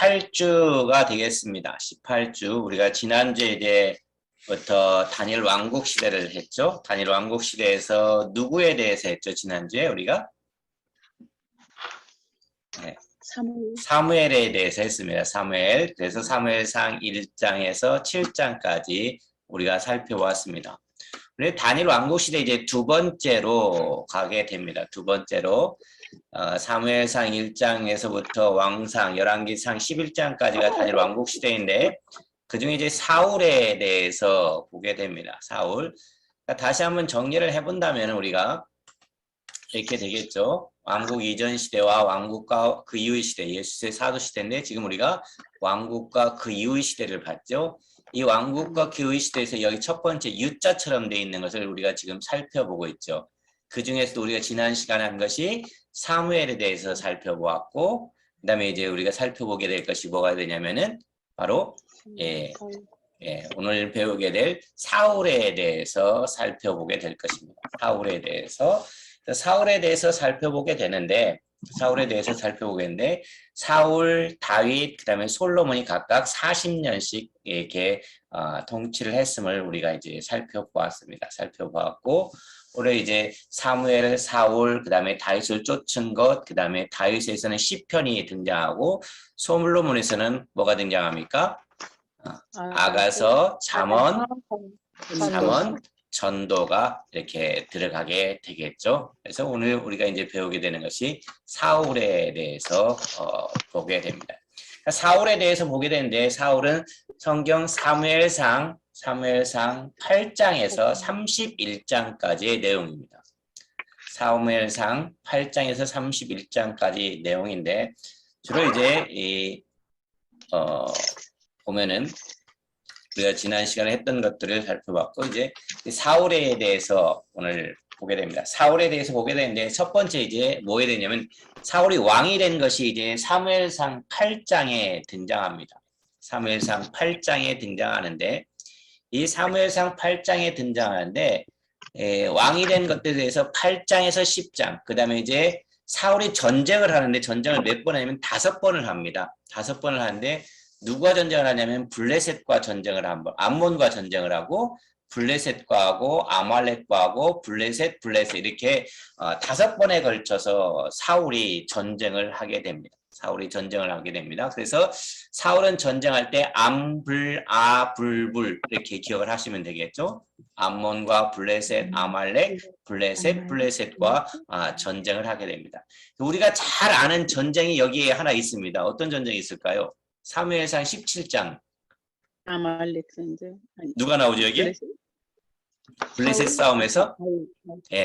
18주가 되겠습니다. 18주. 우리가 지난주에 이제부터 단일 왕국 시대를 했죠. 단일 왕국 시대에서 누구에 대해서 했죠? 지난주에 우리가? 네. 사무엘에 대해서 했습니다. 사무엘. 그래서 사무엘상 1장에서 7장까지 우리가 살펴보았습니다. 우리 단일 왕국 시대 이제 두 번째로 가게 됩니다. 두 번째로 사무엘상 1장에서부터 왕상, 열왕기상 11장까지가 단일 왕국 시대인데 그 중에 이제 사울에 대해서 보게 됩니다. 사울. 그러니까 다시 한번 정리를 해본다면 우리가 이렇게 되겠죠. 왕국 이전 시대와 왕국과 그 이후의 시대, 예수의 사도 시대인데 지금 우리가 왕국과 그 이후의 시대를 봤죠. 이 왕국과 그 이후의 시대에서 여기 첫 번째 U자처럼 되어 있는 것을 우리가 지금 살펴보고 있죠. 그 중에서도 우리가 지난 시간에 한 것이 사무엘에 대해서 살펴보았고, 그 다음에 이제 우리가 살펴보게 될 것이 뭐가 되냐면은 바로 오늘 배우게 될 사울에 대해서 살펴보게 될 것입니다. 사울에 대해서 살펴보게 되는데 사울, 다윗, 그 다음에 솔로몬이 각각 40년씩 이렇게 통치를 했음을 우리가 이제 살펴보았고 올해 이제 사무엘, 사울, 그 다음에 다윗을 쫓은 것, 그 다음에 다윗에서는 시편이 등장하고 솔로몬에서는 뭐가 등장합니까? 아가서, 잠언, 전도가 이렇게 들어가게 되겠죠. 그래서 오늘 우리가 이제 배우게 되는 것이 사울에 대해서 보게 됩니다. 그러니까 사울에 대해서 보게 되는데 사울은 성경 사무엘상 8장에서 31장까지의 내용입니다. 사무엘상 8장에서 31장까지 내용인데 주로 이제 보면은 우리가 지난 시간에 했던 것들을 살펴봤고 이제 사울에 대해서 오늘 보게 됩니다. 사울에 대해서 보게 되는데 첫 번째 이제 뭐에 되냐면 사울이 왕이 된 것이 이제 사무엘상 8장에 등장합니다. 사무엘상 8장에 등장하는데 이 사무엘상 8장에 등장하는데 왕이 된 것들에 대해서 8장에서 10장 그 다음에 이제 사울이 전쟁을 하는데 전쟁을 몇 번 하냐면 5번을 합니다. 5번을 하는데 누가 전쟁을 하냐면 블레셋과 전쟁을 한번 암몬과 전쟁을 하고 블레셋과 하고 아말렉과 하고 블레셋 이렇게 5번에 걸쳐서 사울이 전쟁을 하게 됩니다. 그래서 사울은 전쟁할 때 암블아불불 이렇게 기억을 하시면 되겠죠. 암몬과 블레셋, 아말렉, 블레셋과 전쟁을 하게 됩니다. 우리가 잘 아는 전쟁이 여기에 하나 있습니다. 어떤 전쟁이 있을까요? 사무엘상 17장. 아말렉 전쟁. 누가 나오죠 여기? 블레셋 싸움에서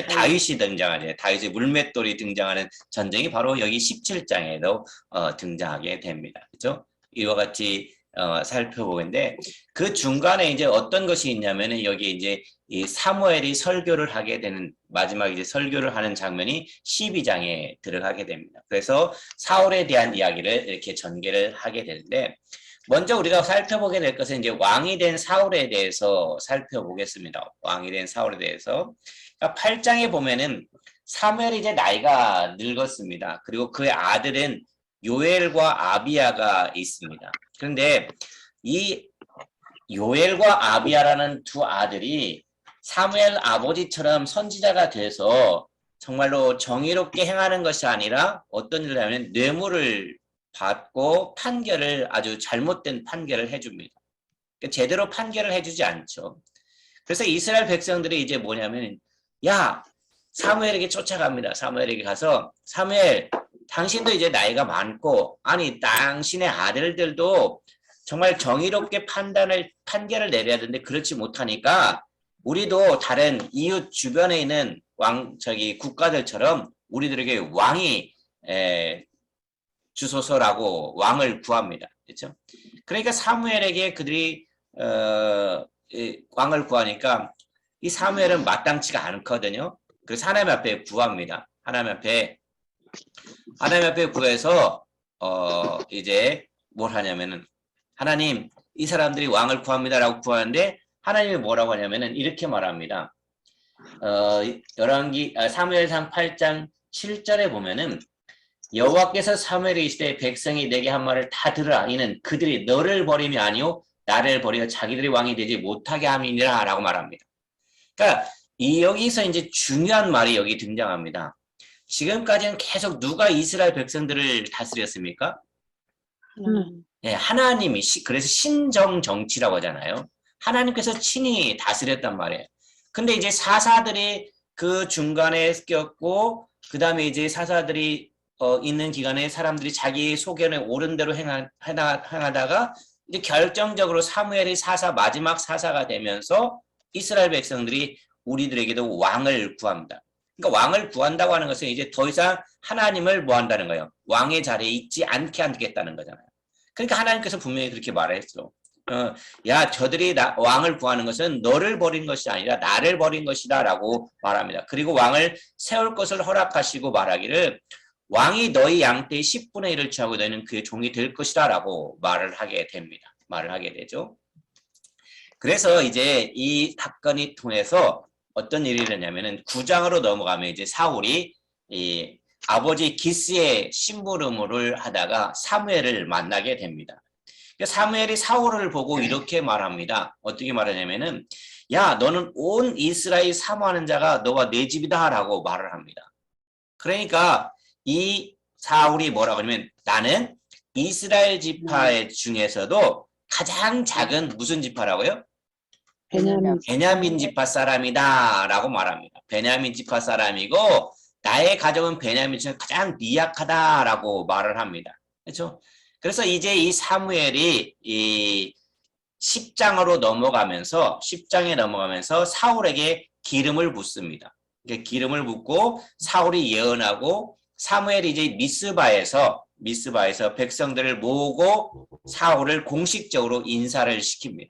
다윗이 등장하죠. 다윗의 물맷돌이 등장하는 전쟁이 바로 여기 17장에도 등장하게 됩니다. 그렇죠? 이와 같이 살펴보는데 그 중간에 이제 어떤 것이 있냐면은 여기 이제 이 사무엘이 설교를 하게 되는 마지막 이제 설교를 하는 장면이 12장에 들어가게 됩니다. 그래서 사울에 대한 이야기를 이렇게 전개를 하게 되는데 먼저 우리가 살펴보게 될 것은 이제 왕이 된 사울에 대해서 살펴보겠습니다. 왕이 된 사울에 대해서. 그러니까 8장에 보면은 사무엘이 이제 나이가 늙었습니다. 그리고 그의 아들은 요엘과 아비야가 있습니다. 그런데 이 요엘과 아비야라는 두 아들이 사무엘 아버지처럼 선지자가 돼서 정말로 정의롭게 행하는 것이 아니라 어떤 일을 하면 뇌물을 받고 판결을 아주 잘못된 판결을 해줍니다. 그러니까 제대로 판결을 해주지 않죠. 그래서 이스라엘 백성들이 이제 뭐냐면 야 사무엘에게 쫓아갑니다. 사무엘에게 가서 사무엘 당신도 이제 나이가 많고 아니 당신의 아들들도 정말 정의롭게 판결을 내려야 되는데 그렇지 못하니까 우리도 다른 이웃 주변에 있는 국가들처럼 우리들에게 왕이 주소서라고 왕을 구합니다. 그렇죠? 그러니까 사무엘에게 그들이 왕을 구하니까 이 사무엘은 마땅치가 않거든요. 그래서 하나님 앞에 구합니다. 하나님 앞에 구해서 이제 뭘 하냐면은 하나님 이 사람들이 왕을 구합니다라고 구하는데 하나님이 뭐라고 하냐면은 이렇게 말합니다. 사무엘상 8장 7절에 보면은 여호와께서 사무엘에 이르시되 백성이 내게 한 말을 다 들으라. 이는 그들이 너를 버림이 아니요 나를 버려 자기들이 왕이 되지 못하게 함이니라 라고 말합니다. 그러니까 여기서 이제 중요한 말이 여기 등장합니다. 지금까지는 계속 누가 이스라엘 백성들을 다스렸습니까? 네, 하나님이 그래서 신정 정치라고 하잖아요. 하나님께서 친히 다스렸단 말이에요. 근데 이제 사사들이 그 중간에 꼈고 그 다음에 이제 사사들이 있는 기간에 사람들이 자기 소견에 옳은 대로 행하다가 이제 결정적으로 사무엘이 마지막 사사가 되면서 이스라엘 백성들이 우리들에게도 왕을 구합니다. 그러니까 왕을 구한다고 하는 것은 이제 더 이상 하나님을 뭐 한다는 거예요? 왕의 자리에 있지 않게 하겠다는 거잖아요. 그러니까 하나님께서 분명히 그렇게 말했어. 야, 저들이 왕을 구하는 것은 너를 버린 것이 아니라 나를 버린 것이다 라고 말합니다. 그리고 왕을 세울 것을 허락하시고 말하기를 왕이 너희 양떼의 10분의 1을 취하고 너희는 그의 종이 될 것이다 라고 말을 하게 됩니다. 말을 하게 되죠. 그래서 이제 이 사건이 통해서 어떤 일이 일어나냐면은 9장으로 넘어가면 이제 사울이 이 아버지 기스의 심부름을 하다가 사무엘을 만나게 됩니다. 사무엘이 사울을 보고 이렇게 말합니다. 어떻게 말하냐면은 야, 너는 온 이스라엘 사모하는 자가 너와 내 집이다 라고 말을 합니다. 그러니까 이 사울이 뭐라고 하냐면 나는 이스라엘 지파 중에서도 가장 작은 무슨 지파라고요? 베냐민 지파 사람이다 라고 말합니다. 베냐민 지파 사람이고 나의 가족은 베냐민 중에 가장 미약하다 라고 말을 합니다. 그렇죠? 그래서 이제 이 사무엘이 이 10장으로 넘어가면서 10장에 넘어가면서 사울에게 기름을 붓습니다. 기름을 붓고 사울이 예언하고 사무엘이 이제 미스바에서 백성들을 모으고 사울을 공식적으로 인사를 시킵니다.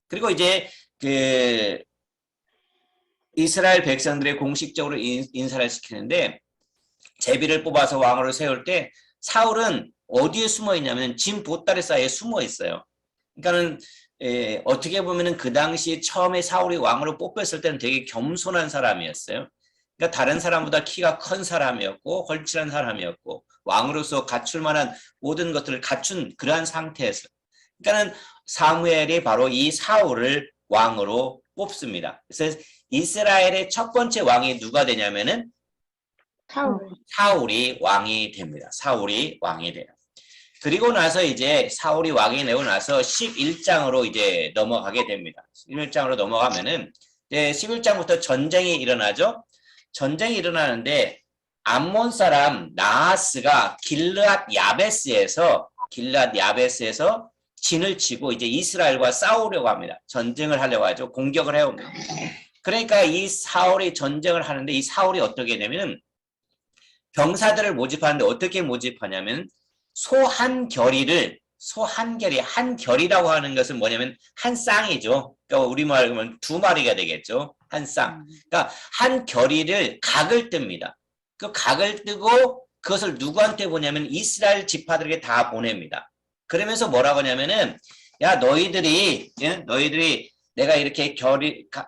그리고 이제 그 이스라엘 백성들의 공식적으로 인사를 시키는데 제비를 뽑아서 왕으로 세울 때 사울은 어디에 숨어 있냐면 진 보따리 사이에 숨어 있어요. 그러니까는 어떻게 보면은 그 당시 처음에 사울이 왕으로 뽑혔을 때는 되게 겸손한 사람이었어요. 그러니까 다른 사람보다 키가 큰 사람이었고 헐칠한 사람이었고 왕으로서 갖출 만한 모든 것들을 갖춘 그러한 상태에서 그러니까는 사무엘이 바로 이 사울을 왕으로 뽑습니다. 그래서 이스라엘의 첫 번째 왕이 누가 되냐면은 사울이 왕이 됩니다. 사울이 왕이 돼요. 그리고 나서 이제 사울이 왕이 되고 나서 11장으로 이제 넘어가게 됩니다. 11장으로 넘어가면은 이제 11장부터 전쟁이 일어나죠. 전쟁이 일어나는데 암몬 사람 나하스가 길르앗 야베스에서 진을 치고 이제 이스라엘과 싸우려고 합니다. 전쟁을 하려고 하죠. 공격을 해옵니다. 그러니까 이 사울이 전쟁을 하는데 이 사울이 어떻게 되냐면 병사들을 모집하는데 어떻게 모집하냐면 한 결이라고 하는 것은 뭐냐면 한 쌍이죠. 그러니까 우리말로 하면 두 마리가 되겠죠. 한 쌍. 그러니까 한 결이를 각을 뜹니다. 그 각을 뜨고 그것을 누구한테 보냐면 이스라엘 지파들에게 다 보냅니다. 그러면서 뭐라고 하냐면은 야 너희들이 내가 이렇게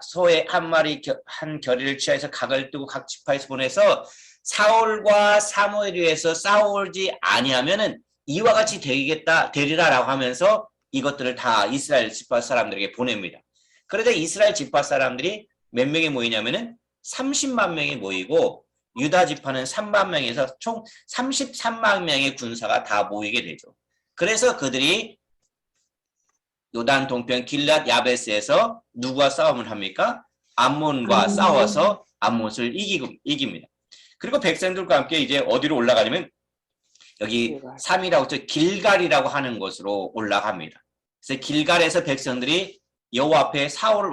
소의 한 결의를 취해서 각을 뜨고 각 지파에서 보내서 사울과 사무엘을 위해서 싸우지 아니하면은 이와 같이 되리라라고 하면서 이것들을 다 이스라엘 지파 사람들에게 보냅니다. 그러자 이스라엘 지파 사람들이 몇 명이 모이냐면은 30만 명이 모이고 유다 지파는 3만 명에서 총 33만 명의 군사가 다 모이게 되죠. 그래서 그들이 요단 동편 길랏 야베스에서 누구와 싸움을 합니까? 암몬과 싸워서 암몬을 이깁니다. 그리고 백성들과 함께 이제 어디로 올라가냐면 여기 3이라고 저 길갈이라고 하는 곳으로 올라갑니다. 그래서 길갈에서 백성들이 여호와 앞에 사울을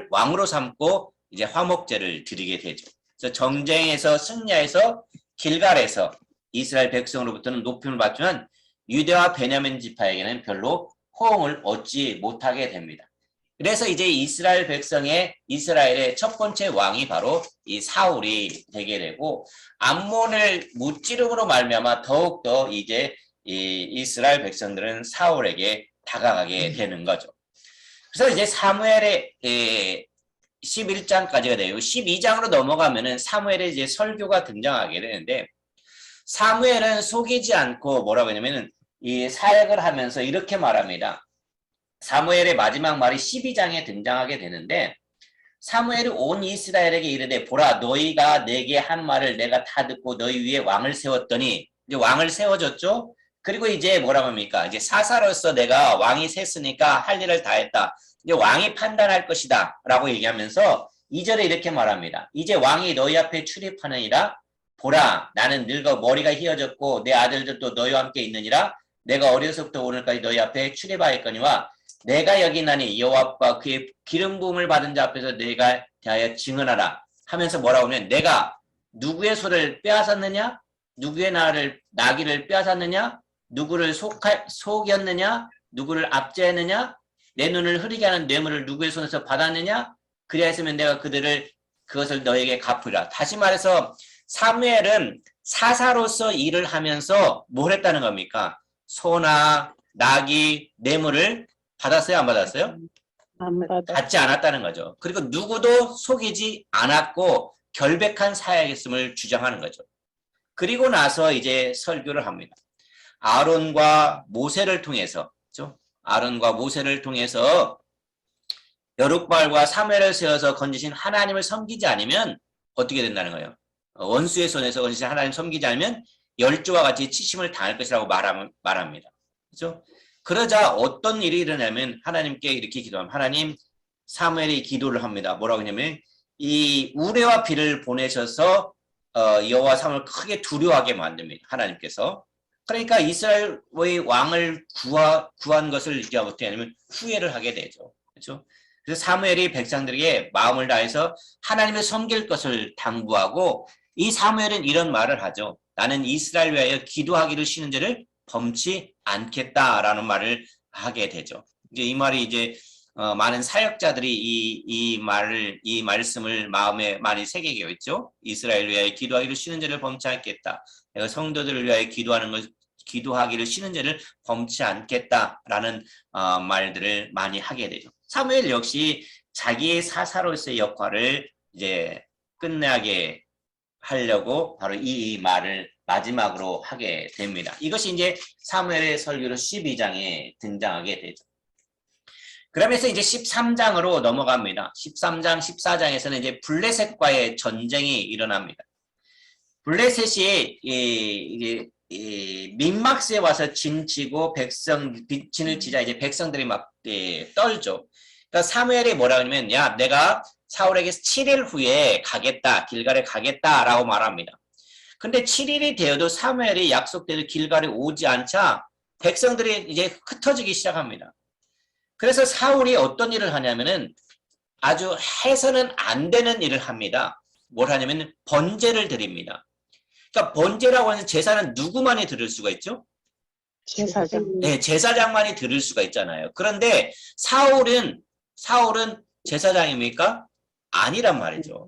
왕으로 삼고 이제 화목제를 드리게 되죠. 그래서 전쟁에서 승리해서 길갈에서 이스라엘 백성으로부터는 높임을 받지만 유대와 베냐민 지파에게는 별로 호응을 얻지 못하게 됩니다. 그래서 이제 이스라엘의 첫 번째 왕이 바로 이 사울이 되게 되고 암몬을 무찌름으로 말미암아 더욱더 이제 이 이스라엘 백성들은 사울에게 다가가게 되는 거죠. 그래서 이제 사무엘의 11장까지가 되고 12장으로 넘어가면은 사무엘의 이제 설교가 등장하게 되는데 사무엘은 속이지 않고 뭐라고 하냐면은 이 사역을 하면서 이렇게 말합니다. 사무엘의 마지막 말이 12장에 등장하게 되는데 사무엘이 온 이스라엘에게 이르되 보라 너희가 내게 한 말을 내가 다 듣고 너희 위에 왕을 세웠더니 이제 왕을 세워줬죠. 그리고 이제 뭐라고 합니까? 이제 사사로서 내가 왕이 셌으니까 할 일을 다 했다. 이제 왕이 판단할 것이다 라고 얘기하면서 2절에 이렇게 말합니다. 이제 왕이 너희 앞에 출입하느니라 보라 나는 늙어 머리가 휘어졌고 내 아들들도 너희와 함께 있느니라 내가 어려서부터 오늘까지 너희 앞에 출입하였거니와 내가 여기 나니 여호와와 그의 기름 부음을 받은 자 앞에서 내가 대하여 증언하라 하면서 뭐라고 하면 내가 누구의 소를 빼앗았느냐 누구의 나귀를 빼앗았느냐 누구를 속였느냐 누구를 압제했느냐 내 눈을 흐리게 하는 뇌물을 누구의 손에서 받았느냐 그리하였으면 내가 그것을 너에게 갚으리라. 다시 말해서 사무엘은 사사로서 일을 하면서 뭘 했다는 겁니까? 소나 나귀 뇌물을 받았어요? 안 받았어요? 안 받아. 받지 않았다는 거죠. 그리고 누구도 속이지 않았고 결백한 사역했음을 주장하는 거죠. 그리고 나서 이제 설교를 합니다. 아론과 모세를 통해서, 그렇죠? 아론과 모세를 통해서 여룻바알과 사무엘을 세워서 건지신 하나님을 섬기지 않으면 어떻게 된다는 거예요? 원수의 손에서 건지신 하나님을 섬기지 않으면 열조와 같이 치심을 당할 것이라고 말합니다. 그렇죠? 그러자 어떤 일이 일어나면 하나님께 이렇게 기도하면 하나님 사무엘이 기도를 합니다. 뭐라고 하냐면 이 우레와 비를 보내셔서 여호와 사무엘을 크게 두려워하게 만듭니다. 하나님께서. 그러니까 이스라엘의 왕을 구한 것을 이제 어떻게 하냐면 후회를 하게 되죠. 그렇죠? 그래서 사무엘이 백성들에게 마음을 다해서 하나님을 섬길 것을 당부하고 이 사무엘은 이런 말을 하죠. 나는 이스라엘 위하여 기도하기를 쉬는 죄를 범치 않겠다라는 말을 하게 되죠. 이제 이 말이 이제 많은 사역자들이 이 말씀을 마음에 많이 새기게 있죠. 이스라엘 위하여 기도하기를 쉬는 죄를 범치 않겠다. 내가 성도들을 위하여 기도하기를 쉬는 죄를 범치 않겠다라는 말들을 많이 하게 되죠. 사무엘 역시 자기의 사사로서의 역할을 이제 끝나게 하려고 바로 이 말을 마지막으로 하게 됩니다. 이것이 이제 사무엘의 설교로 12장에 등장하게 되죠. 그러면서 이제 13장으로 넘어갑니다. 13장, 14장에서는 이제 블레셋과의 전쟁이 일어납니다. 블레셋이 민막스에 와서 진치고 진을 치자 이제 백성들이 막 떨죠. 그러니까 사무엘이 뭐라고 하냐면 야 내가 사울에게 7일 후에 가겠다 길갈에 가겠다라고 말합니다. 근데 7일이 되어도 사무엘이 약속대로 길갈에 오지 않자 백성들이 이제 흩어지기 시작합니다. 그래서 사울이 어떤 일을 하냐면은 아주 해서는 안 되는 일을 합니다. 뭘 하냐면 번제를 드립니다. 그러니까 번제라고 하는 제사는 누구만이 드릴 수가 있죠? 제사장. 네, 제사장만이 드릴 수가 있잖아요. 그런데 사울은 제사장입니까? 아니란 말이죠.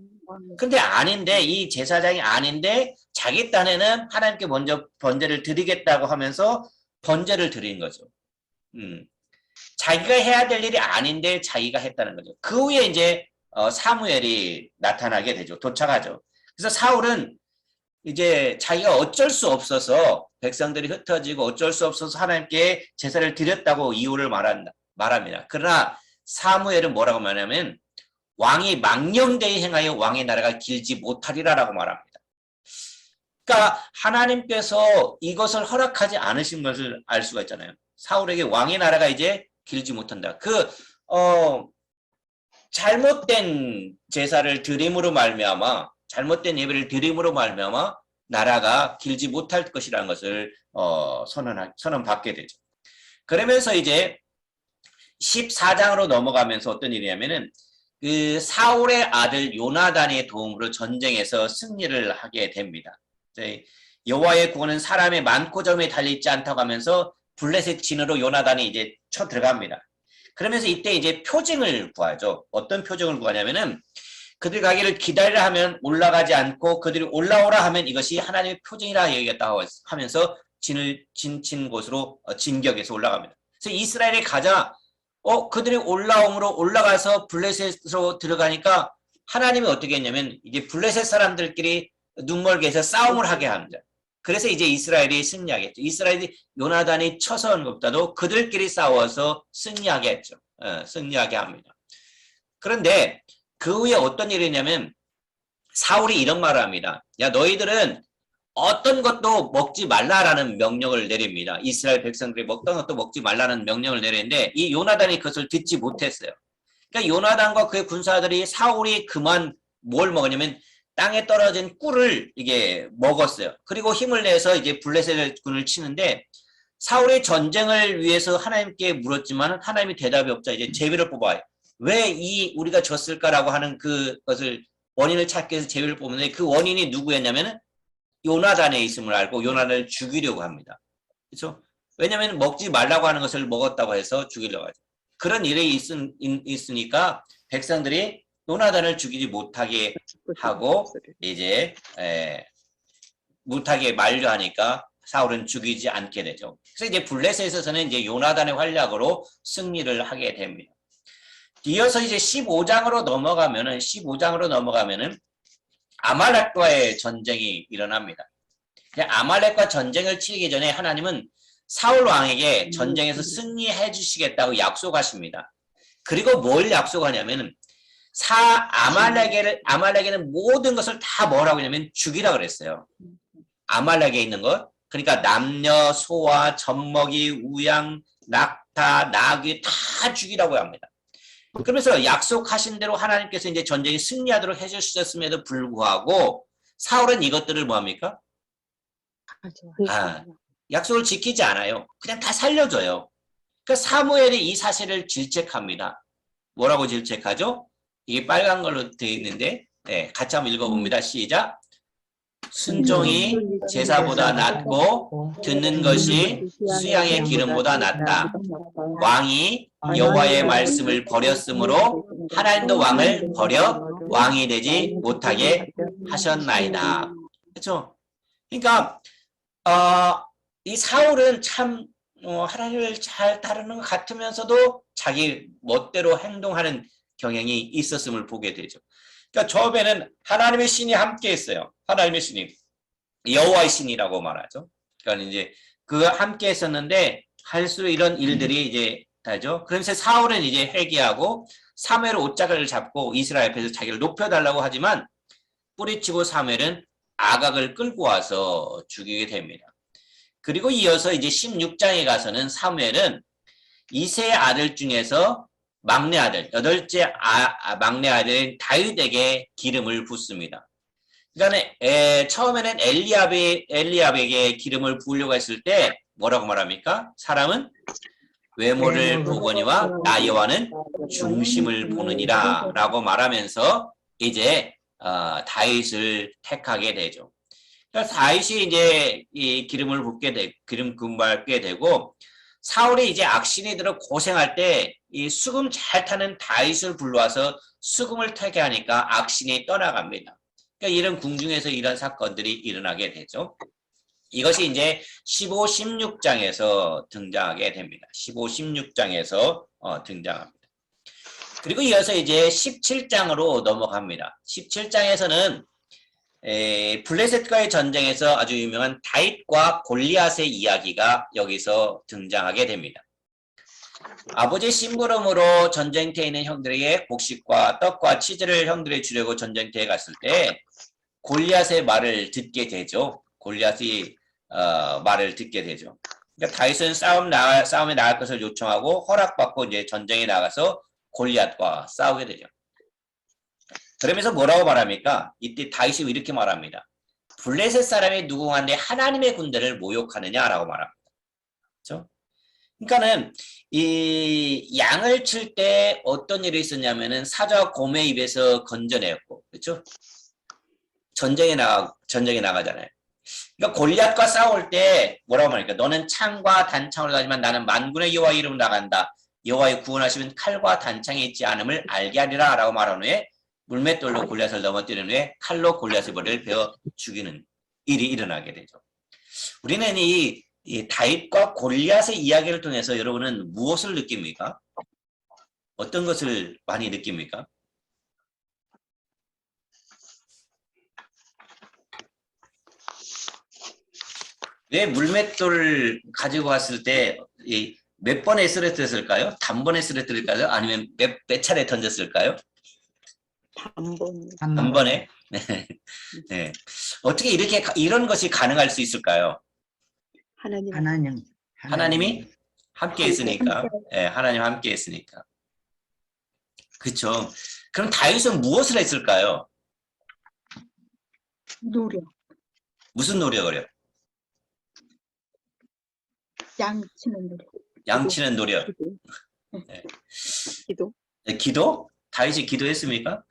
근데 아닌데 이 제사장이 아닌데 자기 딴에는 하나님께 먼저 번제를 드리겠다고 하면서 번제를 드린 거죠. 자기가 해야 될 일이 아닌데 자기가 했다는 거죠. 그 후에 이제 사무엘이 나타나게 되죠. 도착하죠. 그래서 사울은 이제 자기가 어쩔 수 없어서 백성들이 흩어지고 어쩔 수 없어서 하나님께 제사를 드렸다고 이유를 말합니다. 그러나 사무엘은 뭐라고 말하냐면 왕이 망령되이 행하여 왕의 나라가 길지 못하리라라고 말합니다. 그러니까 하나님께서 이것을 허락하지 않으신 것을 알 수가 있잖아요. 사울에게 왕의 나라가 이제 길지 못한다. 잘못된 제사를 드림으로 말미암아 잘못된 예배를 드림으로 말미암아 나라가 길지 못할 것이라는 것을 선언받게 되죠. 그러면서 이제 14장으로 넘어가면서 어떤 일이냐면은 그 사울의 아들 요나단의 도움으로 전쟁에서 승리를 하게 됩니다. 여호와의 구원은 사람의 많고 점에 달려있지 않다고 하면서 블레셋 진으로 요나단이 이제 쳐 들어갑니다. 그러면서 이때 이제 표징을 구하죠. 어떤 표징을 구하냐면은 그들 가기를 기다리라 하면 올라가지 않고 그들이 올라오라 하면 이것이 하나님의 표징이라 여기겠다 하면서 친 곳으로 진격해서 올라갑니다. 그래서 이스라엘이 가자 그들이 올라옴으로 올라가서 블레셋으로 들어가니까 하나님이 어떻게 했냐면 이제 블레셋 사람들끼리 눈멀게 해서 싸움을 하게 합니다. 그래서 이제 이스라엘이 승리하겠죠. 이스라엘이 요나단이 쳐서 온 것보다도 그들끼리 싸워서 승리하게 했죠. 승리하게 합니다. 그런데 그 후에 어떤 일이 있냐면 사울이 이런 말을 합니다. 야, 너희들은 어떤 것도 먹지 말라라는 명령을 내립니다. 이스라엘 백성들이 먹던 것도 먹지 말라는 명령을 내리는데 이 요나단이 그것을 듣지 못했어요. 그러니까 요나단과 그의 군사들이 사울이 그만 뭘 먹었냐면 땅에 떨어진 꿀을 이게 먹었어요. 그리고 힘을 내서 이제 블레셋 군을 치는데 사울의 전쟁을 위해서 하나님께 물었지만 하나님이 대답이 없자 이제 제비를 뽑아요. 왜 우리가 졌을까라고 하는 그것을 원인을 찾기 위해서 제비를 뽑는데 그 원인이 누구였냐면은 요나단에 있음을 알고 요나단을 죽이려고 합니다. 그렇죠? 왜냐하면 먹지 말라고 하는 것을 먹었다고 해서 죽이려고 하죠. 그런 일이 있으니까 백성들이 요나단을 죽이지 못하게 하고 이제 못하게 만류하니까 사울은 죽이지 않게 되죠. 그래서 이제 블레셋에서는 이제 요나단의 활약으로 승리를 하게 됩니다. 이어서 이제 15장으로 넘어가면은 아말렉과의 전쟁이 일어납니다. 아말렉과 전쟁을 치르기 전에 하나님은 사울 왕에게 전쟁에서 승리해 주시겠다고 약속하십니다. 그리고 뭘 약속하냐면 아말렉에는 모든 것을 다 뭐라고 하냐면 죽이라 그랬어요. 아말렉에 있는 것, 그러니까 남녀, 소와, 젖먹이, 우양, 낙타, 나귀 다 죽이라고 합니다. 그러면서 약속하신 대로 하나님께서 이제 전쟁에 승리하도록 해주셨음에도 불구하고 사울은 이것들을 뭐합니까? 약속을 지키지 않아요. 그냥 다 살려줘요. 그러니까 사무엘이 이 사실을 질책합니다. 뭐라고 질책하죠? 이게 빨간 걸로 되어 있는데 같이 한번 읽어봅니다. 시작. 순종이 제사보다 낫고 듣는 것이 수양의 기름보다 낫다. 왕이 여호와의 말씀을 버렸으므로 하나님도 왕을 버려 왕이 되지 못하게 하셨나이다. 그렇죠? 그러니까 이 사울은 참 하나님을 잘 따르는 것 같으면서도 자기 멋대로 행동하는 경향이 있었음을 보게 되죠. 그러니까 처음에는 하나님의 신이 함께 했어요. 하나님의 신이 여호와의 신이라고 말하죠. 그러니까 이제 그 함께 했었는데 할수록 이런 일들이 이제 하죠. 그러면서 사울은 이제 회개하고 사무엘 옷자락을 잡고 이스라엘 앞에서 자기를 높여달라고 하지만 뿌리치고 사무엘은 아각을 끌고 와서 죽이게 됩니다. 그리고 이어서 이제 16장에 가서는 사무엘은 이세의 아들 중에서 막내 아들, 8째 막내 아들인 다윗에게 기름을 붓습니다. 그러니까 처음에는 엘리압에게 기름을 부으려고 했을 때 뭐라고 말합니까? 사람은 외모를 보거니와 나 여호와는 중심을 보느니라 라고 말하면서 이제 다윗을 택하게 되죠. 그래서 다윗이 이제 이 기름 붓게 되고 사울이 이제 악신이 들어 고생할 때 이 수금 잘 타는 다윗을 불러와서 수금을 타게 하니까 악신이 떠나갑니다. 그러니까 이런 궁중에서 이런 사건들이 일어나게 되죠. 이것이 이제 15, 16장에서 등장하게 됩니다. 15, 16장에서 등장합니다. 그리고 이어서 이제 17장으로 넘어갑니다. 17장에서는 블레셋과의 전쟁에서 아주 유명한 다윗과 골리앗의 이야기가 여기서 등장하게 됩니다. 아버지의 심부름으로 전쟁터에 있는 형들에게 곡식과 떡과 치즈를 형들이 주려고 전쟁터에 갔을 때 골리앗의 말을 듣게 되죠. 골리앗이 말을 듣게 되죠. 그러니까 다윗은 싸움에 나갈 것을 요청하고 허락받고 이제 전쟁에 나가서 골리앗과 싸우게 되죠. 그러면서 뭐라고 말합니까? 이때 다윗이 이렇게 말합니다. 블레셋 사람이 누구한데 하나님의 군대를 모욕하느냐라고 말합니다. 그렇죠? 그러니까는 이 양을 칠 때 어떤 일이 있었냐면은 사자와 곰의 입에서 건져내었고, 그렇죠? 전쟁에 나가잖아요. 그러니까 골리앗과 싸울 때 뭐라고 말합니까? 너는 창과 단창으로 가지만 나는 만군의 여호와 이름으로 나간다. 여호와의 구원하시면 칼과 단창이 있지 않음을 알게 하리라라고 말한 후에 물맷돌로 골리앗을 넘어뜨린 후에 칼로 골리앗의 머리를 베어 죽이는 일이 일어나게 되죠. 우리는 이 다윗과 골리앗의 이야기를 통해서 여러분은 무엇을 느낍니까? 어떤 것을 많이 느낍니까? 왜 물맷돌을 가지고 왔을 때 몇 번에 쓰러뜨렸을까요? 단번에 쓰러뜨릴까요? 아니면 몇 차례 던졌을까요? 단번. 한 번에? 네. 네. 어떻게 이런 것이 가능할 수 있을까요? 하나님. 하나님이 함께 있으니까. 네, 하나님 함께 있으니까. 그렇죠. 그럼 다윗은 무엇을 했을까요? 노력, 무슨 노력을요? 양치는 노력. 양치는 노력. 기도. 네. 기도. 네, 기도? 다윗이 기도했습니까?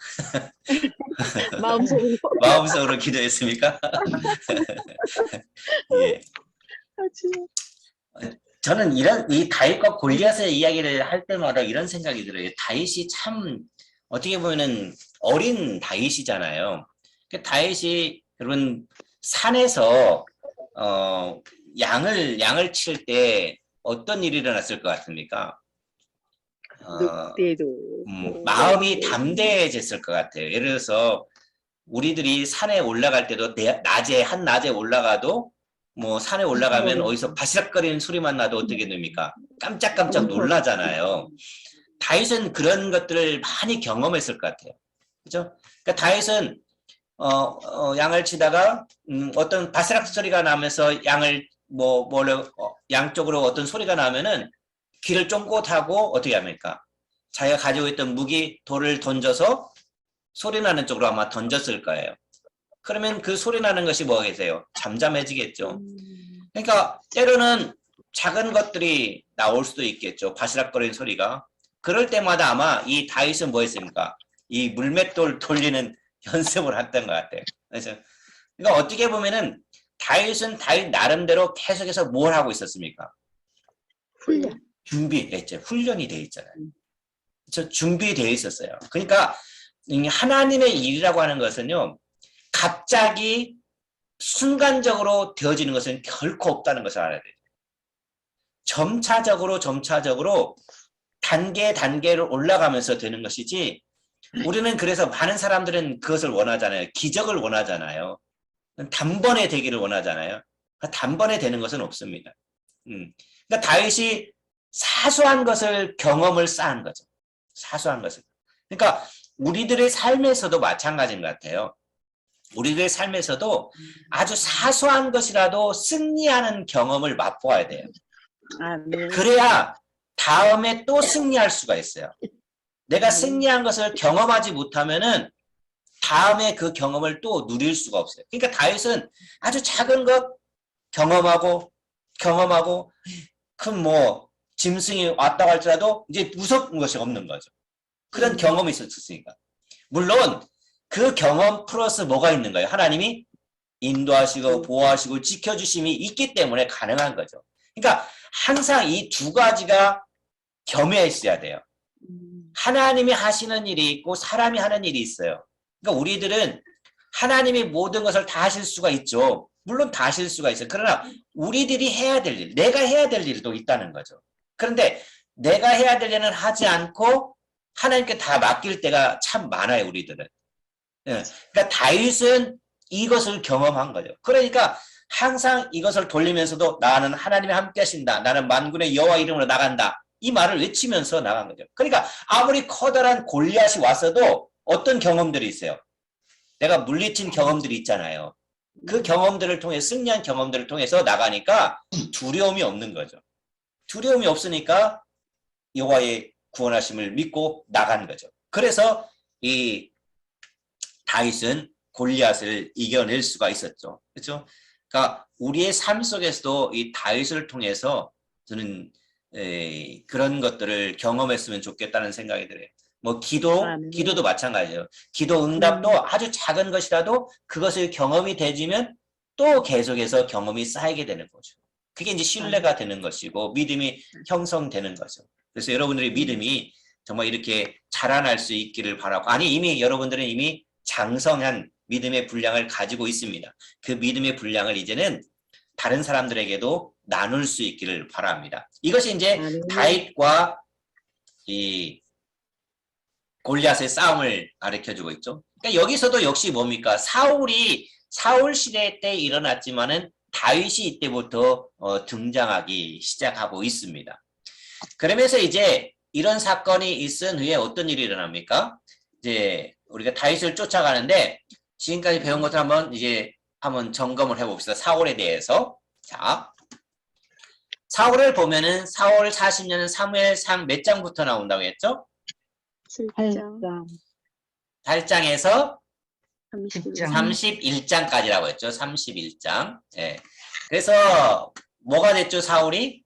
마음속으로. 마음속으로 기도했습니까? 예. 저는 이 다윗과 골리앗의 이야기를 할 때마다 이런 생각이 들어요. 다윗이 참 어떻게 보면은 어린 다윗이잖아요. 그 다윗이 여러분 산에서 양을 칠 때 어떤 일이 일어났을 것 같습니까? 늑대도. 마음이 담대해졌을 것 같아요. 예를 들어서 우리들이 산에 올라갈 때도 한낮에 올라가도 뭐 산에 올라가면 어디서 바시락거리는 소리만 나도 어떻게 됩니까? 깜짝깜짝 놀라잖아요. 다윗은 그런 것들을 많이 경험했을 것 같아요. 그죠? 그러니까 다윗은 양을 치다가 어떤 바스락 소리가 나면서 양쪽으로 어떤 소리가 나면은 귀를 쫑긋 하고 어떻게 합니까? 자기가 가지고 있던 돌을 던져서 소리 나는 쪽으로 아마 던졌을 거예요. 그러면 그 소리 나는 것이 뭐겠어요? 잠잠해지겠죠. 그러니까 때로는 작은 것들이 나올 수도 있겠죠. 바시락거리는 소리가. 그럴 때마다 아마 이 다윗은 뭐 했습니까? 이 물맷돌 돌리는 연습을 했던 것 같아요. 그래서 그러니까 어떻게 보면은 다윗은 다윗 나름대로 계속해서 뭘 하고 있었습니까? 훈련. 준비했죠. 훈련이 돼 있잖아요. 그래서 준비되어 있었어요. 그러니까 하나님의 일이라고 하는 것은요. 갑자기 순간적으로 되어지는 것은 결코 없다는 것을 알아야 돼요. 점차적으로 단계를 올라가면서 되는 것이지 우리는 그래서 많은 사람들은 그것을 원하잖아요. 기적을 원하잖아요. 단번에 되기를 원하잖아요. 단번에 되는 것은 없습니다. 그러니까 다윗이 사소한 것을 경험을 쌓은 거죠. 사소한 것을. 그러니까 우리들의 삶에서도 마찬가지인 것 같아요. 우리들의 삶에서도 아주 사소한 것이라도 승리하는 경험을 맛보아야 돼요. 아멘. 그래야 다음에 또 승리할 수가 있어요. 내가 승리한 것을 경험하지 못하면은 다음에 그 경험을 또 누릴 수가 없어요. 그러니까 다윗은 아주 작은 것 경험하고 큰 짐승이 왔다 갈지라도 이제 무섭은 것이 없는 거죠. 그런 경험이 있었으니까. 물론 그 경험 플러스 뭐가 있는 거예요? 하나님이 인도하시고 보호하시고 지켜주심이 있기 때문에 가능한 거죠. 그러니까 항상 이 두 가지가 겸해 있어야 돼요. 하나님이 하시는 일이 있고 사람이 하는 일이 있어요. 그러니까 우리들은 하나님이 모든 것을 다 하실 수가 있죠. 물론 다 하실 수가 있어요. 그러나 우리들이 해야 될 일, 내가 해야 될 일도 있다는 거죠. 그런데 내가 해야 될 일은 하지 않고 하나님께 다 맡길 때가 참 많아요, 우리들은. 그러니까 다윗은 이것을 경험한 거죠. 그러니까 항상 이것을 돌리면서도 나는 하나님이 함께 하신다. 나는 만군의 여호와 이름으로 나간다. 이 말을 외치면서 나간 거죠. 그러니까 아무리 커다란 골리앗이 왔어도 어떤 경험들이 있어요. 내가 물리친 경험들이 있잖아요. 그 경험들을 통해 승리한 경험들을 통해서 나가니까 두려움이 없는 거죠. 두려움이 없으니까 여호와의 구원하심을 믿고 나간 거죠. 그래서 이 다윗은 골리앗을 이겨낼 수가 있었죠. 그렇죠? 그러니까 우리의 삶 속에서도 이 다윗을 통해서 저는 그런 것들을 경험했으면 좋겠다는 생각이 들어요. 기도도 마찬가지예요. 기도 응답도 아주 작은 것이라도 그것을 경험이 되지면 또 계속해서 경험이 쌓이게 되는 거죠. 그게 이제 신뢰가 되는 것이고 믿음이 형성되는 거죠. 그래서 여러분들의 믿음이 정말 이렇게 자라날 수 있기를 바라고, 여러분들은 이미 장성한 믿음의 분량을 가지고 있습니다. 그 믿음의 분량을 이제는 다른 사람들에게도 나눌 수 있기를 바랍니다. 이것이 이제 다윗과 이 골리앗의 싸움을 가르쳐주고 있죠. 그러니까 여기서도 역시 뭡니까? 사울 시대 때 일어났지만은 다윗이 이때부터 등장하기 시작하고 있습니다. 그러면서 이제 이런 사건이 있은 후에 어떤 일이 일어납니까? 이제 우리가 다윗을 쫓아가는데 지금까지 배운 것을 한번 점검을 해봅시다. 사울에 대해서. 자, 사울을 보면은 사울 40년은 사무엘상 몇 장부터 나온다고 했죠? 7장 8장에서 31장 31장까지라고 했죠. 31장. 예. 그래서 뭐가 됐죠, 사울이?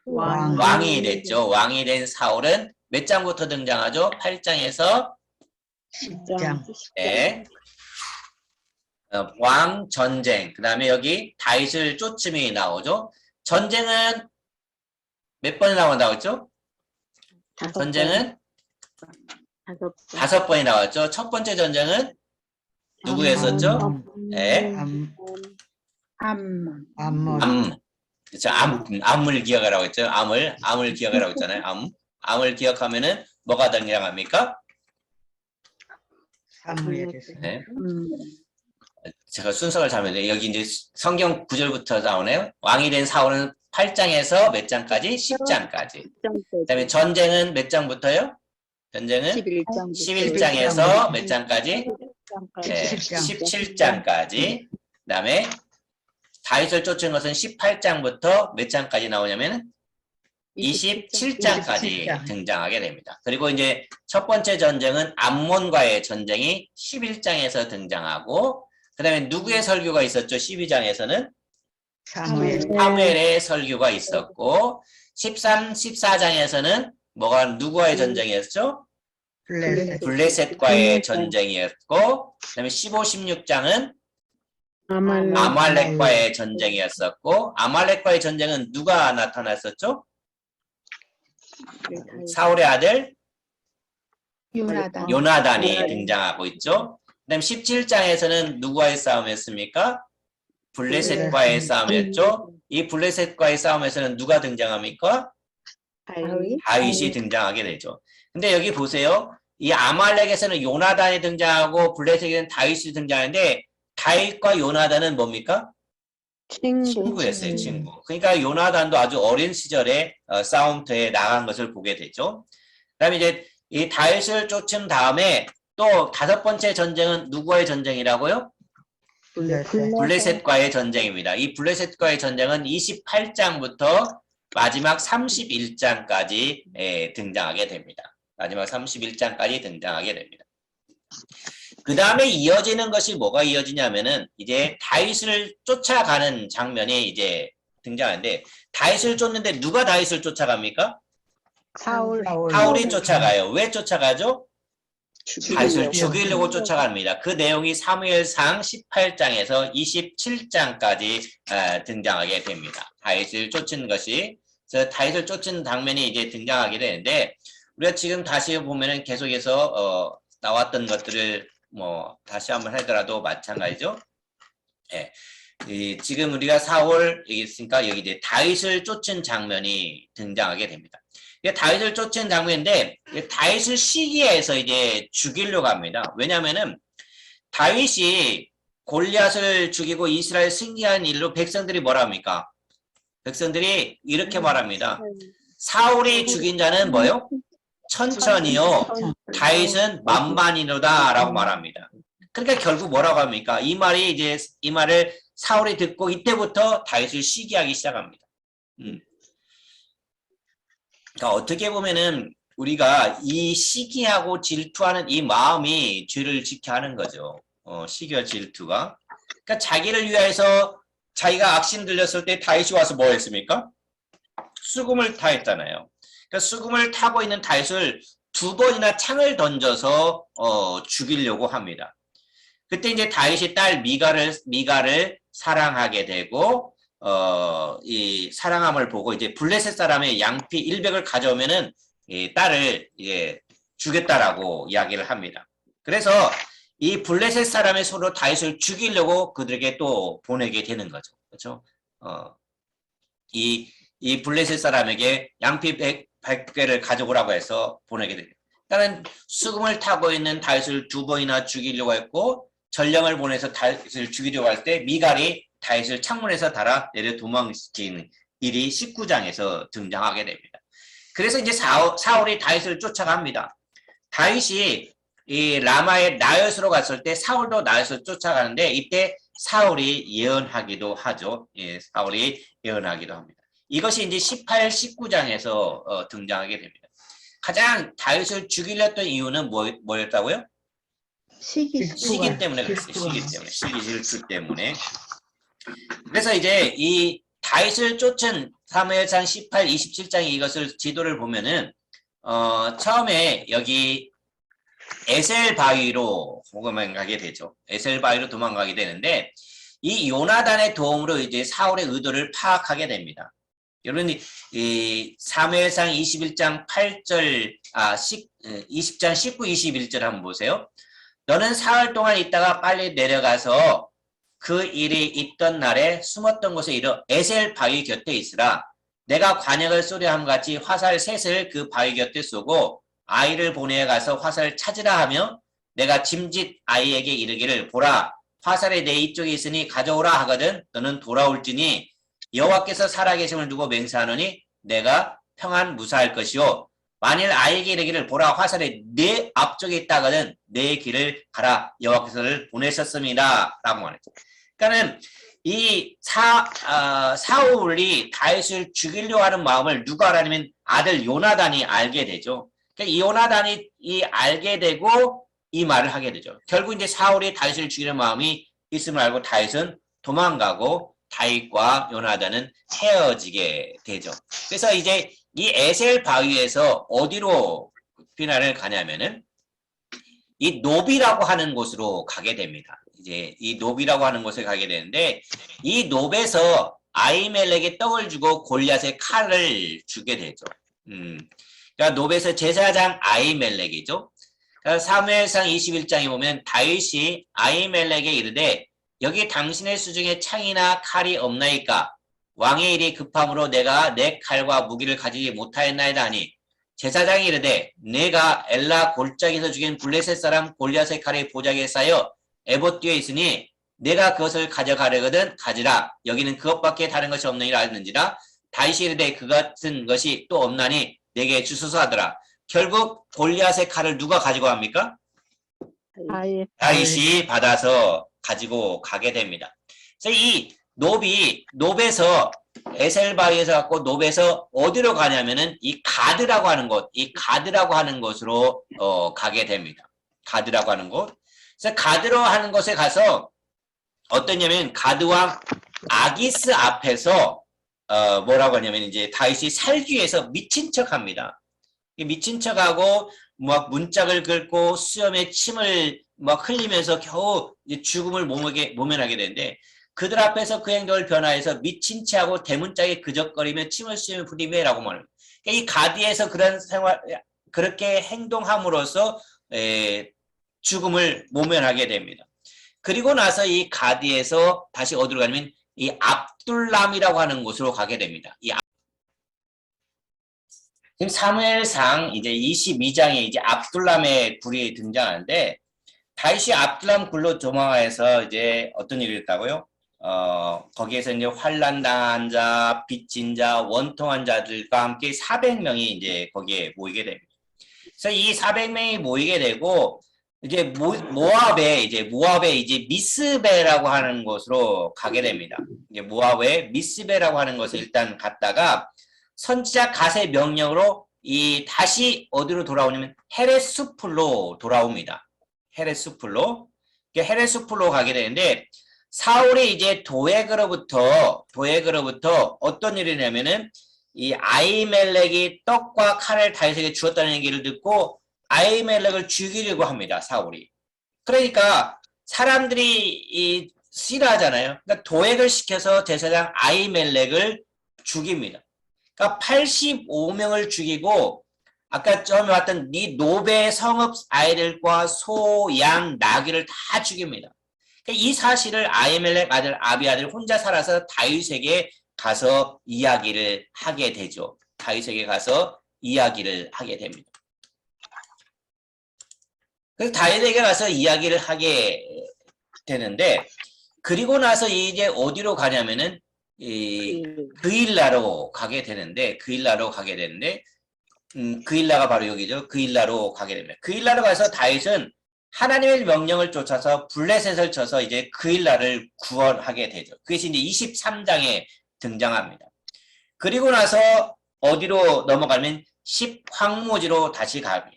왕이 됐죠. 왕이 된 사울은 몇 장부터 등장하죠? 8장에서 10장 예. 왕 전쟁. 그다음에 여기 다윗을 쫓음이 나오죠. 전쟁은 몇 번 나온다고 했죠? 전쟁은 5번이 나왔죠. 첫 번째 전쟁은 누구 했었죠? 예. 그렇죠. 암을 기억하라고 했죠. 암을 기억하라고 했잖아요. 암을 기억하면은 뭐가 등장합니까? 네. 제가 순서를 잘못했네요. 여기 이제 성경 9절부터 나오네요. 왕이 된 사울은 8장에서 몇 장까지? 10장까지. 그다음에 전쟁은 몇 장부터요? 전쟁은 11장에서 몇 장까지? 네, 17장까지. 그다음에 다윗을 쫓은 것은 18장부터 몇 장까지 나오냐면 27장까지 등장하게 됩니다. 그리고 이제 첫 번째 전쟁은 암몬과의 전쟁이 11장에서 등장하고 그다음에 누구의 설교가 있었죠? 12장에서는 사무엘의 설교가 있었고 13, 14장에서는 누구와의 전쟁이었죠? 블레셋과의 전쟁이었고 그다음에 15, 16장은 아말렉과의 전쟁이었었고 아말렉과의 전쟁은 누가 나타났었죠? 사울의 아들 요나단이 등장하고 있죠. 그다음 17장에서는 누구와의 싸움이었습니까? 블레셋과의 싸움이었죠. 이 블레셋과의 싸움에서는 누가 등장합니까? 다윗이 등장하게 되죠. 근데 여기 보세요. 이 아말렉에서는 요나단이 등장하고 블레셋에는 다윗이 등장하는데 다윗과 요나단은 뭡니까? 친구였어요. 친구. 그러니까 요나단도 아주 어린 시절에 싸움터에 나간 것을 보게 되죠. 그다음에 이제 이 다윗을 쫓은 다음에 또 5번째 전쟁은 누구와의 전쟁이라고요? 블레셋과의 전쟁입니다. 이 블레셋과의 전쟁은 28장부터 마지막 31장까지 등장하게 됩니다. 마지막 31장까지 등장하게 됩니다. 그 다음에 이어지는 것이 뭐가 이어지냐면은 이제 다윗을 쫓아가는 장면이 이제 등장하는데 다윗을 쫓는데 누가 다윗을 쫓아갑니까? 사울이 쫓아가요. 왜 쫓아가죠? 다윗을 죽이려고 쫓아갑니다. 그 내용이 사무엘상 18장에서 27장까지 등장하게 됩니다. 다윗을 쫓은 것이 그래서 다윗을 쫓은 장면이 이제 등장하게 되는데 우리가 지금 다시 보면은 계속해서 나왔던 것들을 다시 한번 하더라도 마찬가지죠. 예. 지금 우리가 사울 얘기했으니까 여기 이제 다윗을 쫓은 장면이 등장하게 됩니다. 다윗을 쫓은 장면인데 다윗을 시기해서 이제 죽이려고 합니다. 왜냐하면은 다윗이 골리앗을 죽이고 이스라엘 승리한 일로 백성들이 뭐라 합니까? 백성들이 이렇게 말합니다. 사울이 죽인 자는 뭐요? 천천히요. 다윗은 만만이로다 라고 말합니다. 그러니까 결국 뭐라고 합니까? 이 말을 사울이 듣고 이때부터 다윗을 시기하기 시작합니다. 그러니까 어떻게 보면은 우리가 이 시기하고 질투하는 이 마음이 죄를 짓게 하는 거죠. 시기와 질투가. 그러니까 자기를 위해서 자기가 악신 들렸을 때 다윗이 와서 뭐 했습니까? 수금을 타했잖아요. 그러니까 수금을 타고 있는 다윗을 2번이나 창을 던져서 죽이려고 합니다. 그때 이제 다윗이 딸 미가를 사랑하게 되고 이 사랑함을 보고 이제 블레셋 사람의 양피 100을 가져오면은 이 딸을 이제 주겠다라고 이야기를 합니다. 그래서 이 블레셋 사람의 서로 다윗을 죽이려고 그들에게 또 보내게 되는 거죠. 그렇죠? 이 블레셋 사람에게 양피 100개를 가져오라고 해서 보내게 됩니다. 일단은 수금을 타고 있는 다윗을 2번이나 죽이려고 했고 전령을 보내서 다윗을 죽이려고 할 때 미갈이 다윗을 창문에서 달아 내려 도망치는 일이 19장에서 등장하게 됩니다. 그래서 이제 사울이 다윗을 쫓아갑니다. 다윗이 이 라마의 나엿으로 갔을 때 사울도 나엿으로 쫓아가는데 이때 사울이 예언하기도 하죠. 예, 사울이 예언하기도 합니다. 이것이 이제 18, 19장에서 등장하게 됩니다. 가장 다윗을 죽이려 했던 이유는 뭐였다고요? 시기 때문에 그랬어요. 시기 때문에. 시기 질투 때문에. 그래서 이제 이 다윗을 쫓은 사무엘상 18, 27장의 이것을 지도를 보면은 처음에 여기 에셀 바위로 도망가게 되죠. 에셀 바위로 도망가게 되는데 이 요나단의 도움으로 이제 사울의 의도를 파악하게 됩니다. 여러분 이 사무엘상 21장 8절 20장 19, 21절 한번 보세요. 너는 사흘 동안 있다가 빨리 내려가서 그 일이 있던 날에 숨었던 곳에 이르러 에셀 바위 곁에 있으라. 내가 관역을 쏘려 함 같이 화살 셋을 그 바위 곁에 쏘고 아이를 보내어 가서 화살을 찾으라 하며 내가 짐짓 아이에게 이르기를 보라 화살이 내 이쪽에 있으니 가져오라 하거든 너는 돌아올지니 여호와께서 살아계심을 두고 맹세하노니 내가 평안 무사할 것이요 만일 아이에게 이르기를 보라 화살이 내 앞쪽에 있다거든 내 길을 가라 여호와께서를 보내셨습니다 라고 말했죠. 그러니까는 이 사울이 다윗을 죽이려고 하는 마음을 누가 알아내면 아들 요나단이 알게 되죠. 그러니까 이 요나단이 알게 되고 이 말을 하게 되죠. 결국 이제 사울이 다윗을 죽이려는 마음이 있음을 알고 다윗은 도망가고 다윗과 요나단은 헤어지게 되죠. 그래서 이제 이 에셀 바위에서 어디로 피난을 가냐면은 이 노비라고 하는 곳으로 가게 됩니다. 이제 이 노비라고 하는 곳에 가게 되는데 이 노베에서 아히멜렉의 떡을 주고 골리앗의 칼을 주게 되죠. 그러니까 노베에서 제사장 아히멜렉이죠. 그러니까 사무엘상 21장에 보면 다윗이 아히멜렉에 이르되 여기 당신의 수중에 창이나 칼이 없나이까 왕의 일이 급함으로 내가 내 칼과 무기를 가지지 못하였나이다 하니 제사장이 이르되 내가 엘라 골짜기에서 죽인 블레셋 사람 골리앗의 칼이 보자기에 쌓여 에봇 뒤에 있으니 내가 그것을 가져가려거든 가지라 여기는 그것밖에 다른 것이 없느니라 하는지라 다윗이 이르되 그 같은 것이 또 없나니 내게 주소서 하더라. 결국 골리앗의 칼을 누가 가지고 갑니까? 다윗이 받아서 가지고 가게 됩니다. 그래서 이 노베에서 에셀바위에서 갖고 노베에서 어디로 가냐면은 이 가드라고 하는 곳, 이 가드라고 하는 곳으로 가게 됩니다. 가드라고 하는 곳. 그래서 가드로 하는 곳에 가서 어떠냐면 가드왕 아기스 앞에서 뭐라고 하냐면 이제 다윗이 살기위해서 미친 척합니다. 미친 척하고 막 문짝을 긁고 수염에 침을 막 흘리면서 겨우 이제 죽음을 모면하게 되는데 그들 앞에서 그 행동을 변화해서 미친 체하고 대문짝에 그적거리며 침을 쑤며 부리며라고 말합니다. 그러니까 이 가드에서 그렇게 행동함으로써 죽음을 모면하게 됩니다. 그리고 나서 이 가드에서 다시 어디로 가냐면 이 압둘람이라고 하는 곳으로 가게 됩니다. 지금 사무엘상 이제 22장에 이제 압둘람의 굴이 등장하는데 다윗이 압둘람 굴로 도망해서 이제 어떤 일이 있다고요? 거기에서 이제 환난 당한 자, 빚진 자, 원통한 자들과 함께 400명이 이제 거기에 모이게 됩니다. 그래서 이 400명이 모이게 되고 이제 모압에 이제 미스베라고 하는 곳으로 가게 됩니다. 이제 모압의 미스베라고 하는 곳에 일단 갔다가 선지자 갓의 명령으로 다시 어디로 돌아오냐면 헤레스풀로 돌아옵니다. 헤레스풀로 가게 되는데 사울이 이제 도액으로부터 어떤 일이냐면은 이 아히멜렉이 떡과 칼을 다윗에게 주었다는 얘기를 듣고 아히멜렉을 죽이려고 합니다. 사울이. 그러니까 사람들이 싫어하잖아요. 그러니까 도액을 시켜서 제사장 아히멜렉을 죽입니다. 그러니까 85명을 죽이고 아까 처음에 봤던 이 노베 성읍 아이들과 소, 양, 나귀를 다 죽입니다. 그러니까 이 사실을 아히멜렉 아들 아비아들 혼자 살아서 다윗에게 가서 이야기를 하게 되죠. 다윗에게 가서 이야기를 하게 됩니다. 그래서 다윗에게 가서 이야기를 하게 되는데 그리고 나서 이제 어디로 가냐면은 이 그일라로 가게 되는데 그일라가 바로 여기죠. 그일라로 가게 됩니다. 그일라로 가서 다윗은 하나님의 명령을 쫓아서 블레셋을 쳐서 이제 그일라를 구원하게 되죠. 그것이 이제 23장에 등장합니다. 그리고 나서 어디로 넘어가면 10황무지로 다시 갑니다.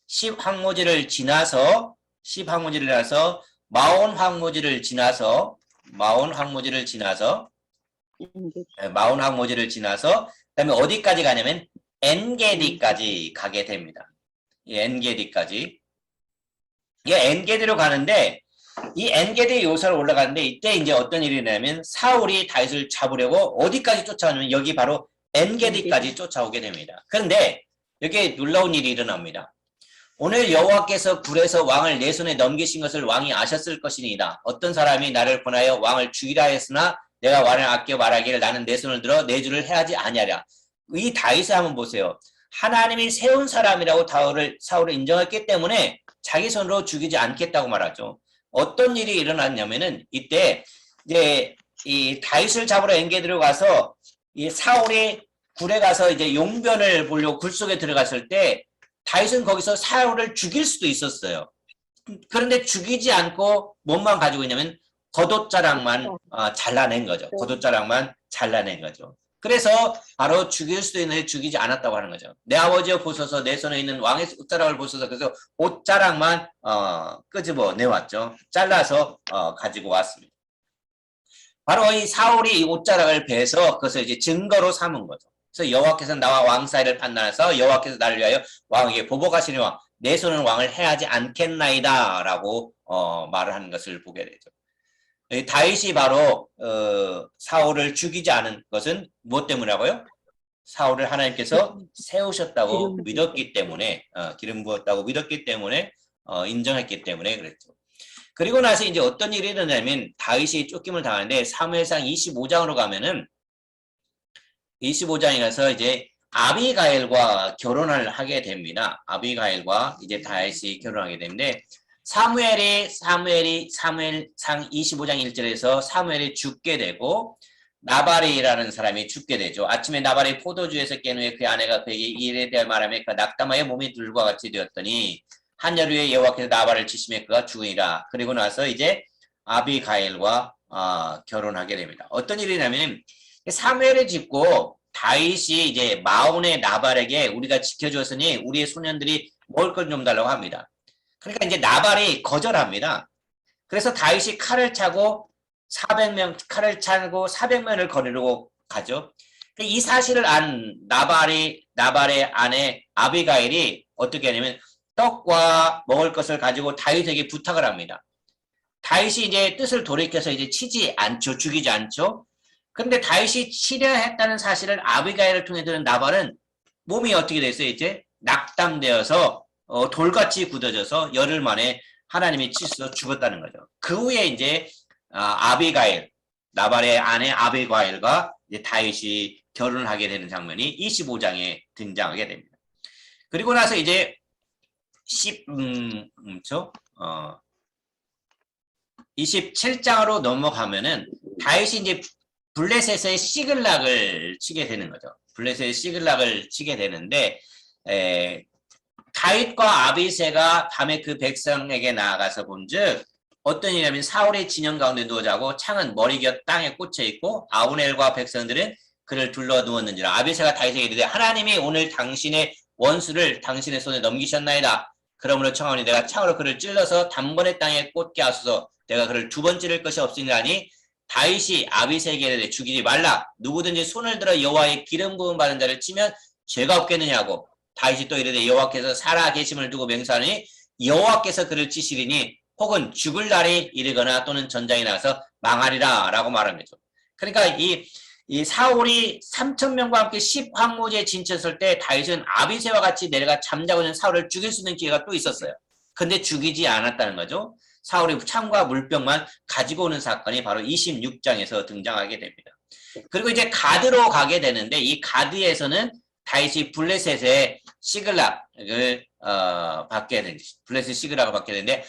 10황무지를 지나서 마온 황무지를 지나서 그다음에 어디까지 가냐면 엔게디까지 가게 됩니다. 이 엔게디까지. 이 엔게디로 가는데 이 엔게디 요사로 올라가는데 이때 이제 어떤 일이 있냐면 사울이 다윗을 잡으려고 어디까지 쫓아오냐면 여기 바로 엔게디까지 쫓아오게 됩니다. 그런데 여기에 놀라운 일이 일어납니다. 오늘 여호와께서 굴에서 왕을 내 손에 넘기신 것을 왕이 아셨을 것이니이다. 어떤 사람이 나를 권하여 왕을 죽이라 했으나 내가 왕을 아껴 말하기를 나는 내 손을 들어 내 주를 해하지 아니하랴. 이 다윗을 한번 보세요. 하나님이 세운 사람이라고 사울을 인정했기 때문에 자기 손으로 죽이지 않겠다고 말하죠. 어떤 일이 일어났냐면은 이때 이제 이 다윗을 잡으러 엔게디로 가서 이 사울이 굴에 가서 이제 용변을 보려고 굴 속에 들어갔을 때 다윗은 거기서 사울을 죽일 수도 있었어요. 그런데 죽이지 않고 뭔만 가지고 있냐면 겉옷자락만 잘라낸 거죠. 겉옷자락만 잘라낸 거죠. 그래서 바로 죽일 수도 있는데 죽이지 않았다고 하는 거죠. 내 아버지여 보소서 내 손에 있는 왕의 옷자락을 보소서. 그래서 옷자락만 끄집어 내왔죠. 잘라서 가지고 왔습니다. 바로 이 사울이 이 옷자락을 베서 그것을 이제 증거로 삼은 거죠. 그래서 여호와께서 나와 왕 사이를 판단해서 여호와께서 나를 위하여 왕에게 보복하시니와 내 손은 왕을 해하지 않겠나이다 라고 말을 하는 것을 보게 되죠. 다윗이 바로 사울을 죽이지 않은 것은 무엇 때문이라고요? 사울을 하나님께서 세우셨다고 믿었기 때문에 기름 부었다고 믿었기 때문에 인정했기 때문에 그랬죠. 그리고 나서 이제 어떤 일이 일어나냐면 다윗이 쫓김을 당하는데 사무엘상 25장으로 가면은 25장에 가서 이제 아비가일과 결혼을 하게 됩니다. 아비가일과 이제 다윗이 결혼하게 되는데 사무엘상 25장 1절에서 사무엘이 죽게 되고 나발이라는 사람이 죽게 되죠. 아침에 나발이 포도주에서 깬 후에 그 아내가 그에게 이 일에 대해 말하며 그가 낙담하여 몸이 들과 같이 되었더니 한열 후에 여호와께서 나발을 치심에 그가 죽으니라. 그리고 나서 이제 아비가일과 결혼하게 됩니다. 어떤 일이냐면 사무엘을 짓고 다윗이 이제 마온의 나발에게 우리가 지켜줬으니 우리의 소년들이 먹을 걸 좀 달라고 합니다. 그러니까 이제 나발이 거절합니다. 그래서 다윗이 칼을 차고 400명을 거느리고 가죠. 이 사실을 안 나발의 아내 아비가일이 어떻게 하냐면 떡과 먹을 것을 가지고 다윗에게 부탁을 합니다. 다윗이 이제 뜻을 돌이켜서 이제 치지 않죠. 죽이지 않죠. 그런데 다윗이 치려 했다는 사실을 아비가일을 통해 들은 나발은 몸이 어떻게 됐어요? 이제 낙담되어서 돌같이 굳어져서 열흘 만에 하나님이 치셔서 죽었다는 거죠. 그 후에 이제 아비가일, 나발의 아내 아비가일과 이제 다윗이 결혼을 하게 되는 장면이 25장에 등장하게 됩니다. 그리고 나서 이제 27장으로 넘어가면은 다윗이 이제 블레셋의 시글락을 치게 되는 거죠. 블레셋의 시글락을 치게 되는데 다윗과 아비새가 밤에 그 백성에게 나아가서 본즉 어떤 일이냐면 사울의 진영 가운데 누워 자고 창은 머리곁 땅에 꽂혀 있고 아우넬과 백성들은 그를 둘러 누웠는지라. 아비새가 다윗에게 이르되 하나님이 오늘 당신의 원수를 당신의 손에 넘기셨나이다. 그러므로 청하오니 내가 창으로 그를 찔러서 단번에 땅에 꽂게 하소서. 내가 그를 두 번 찌를 것이 없으니라니. 다윗이 아비새에게 이르되 죽이지 말라. 누구든지 손을 들어 여호와의 기름 부음 받은 자를 치면 죄가 없겠느냐고. 다윗이 또 이르되 여호와께서 살아 계심을 두고 맹세하니 여호와께서 그를 치시리니 혹은 죽을 날이 이르거나 또는 전장에 나가서 망하리라 라고 말한 거죠. 그러니까 이 사울이 3,000명과 함께 10황무지에 진쳤을 때 다윗은 아비새와 같이 내려가 잠자고 있는 사울을 죽일 수 있는 기회가 또 있었어요. 근데 죽이지 않았다는 거죠. 사울이 창과 물병만 가지고 오는 사건이 바로 26장에서 등장하게 됩니다. 그리고 이제 가드로 가게 되는데 이 가드에서는 다윗이 블레셋의 시글락을 받게 되는데 블레셋 시글락을 받게 되는데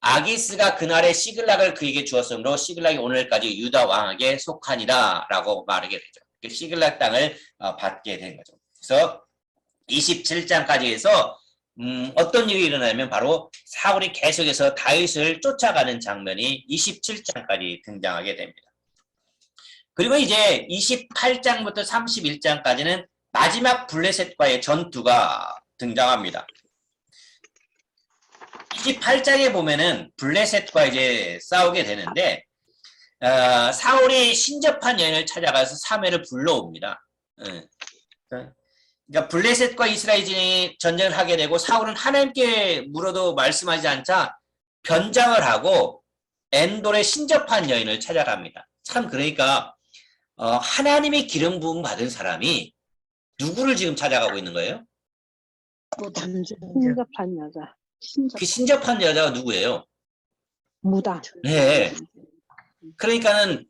아기스가 그날의 시글락을 그에게 주었으므로 시글락이 오늘까지 유다 왕에게 속하니라라고 말하게 되죠. 시글락 땅을 받게 된 거죠. 그래서 27장까지 해서 어떤 일이 일어나면 바로 사울이 계속해서 다윗을 쫓아가는 장면이 27장까지 등장하게 됩니다. 그리고 이제 28장부터 31장까지는 마지막 블레셋과의 전투가 등장합니다. 28장에 보면은 블레셋과 이제 싸우게 되는데 사울이 신접한 여인을 찾아가서 사매를 불러옵니다. 그러니까 블레셋과 이스라엘이 전쟁을 하게 되고 사울은 하나님께 물어도 말씀하지 않자 변장을 하고 엔돌의 신접한 여인을 찾아갑니다. 참 그러니까 하나님의 기름 부음 받은 사람이 누구를 지금 찾아가고 있는 거예요? 신접한 여자. 그 신접한 여자가 누구예요? 무당. 네. 그러니까는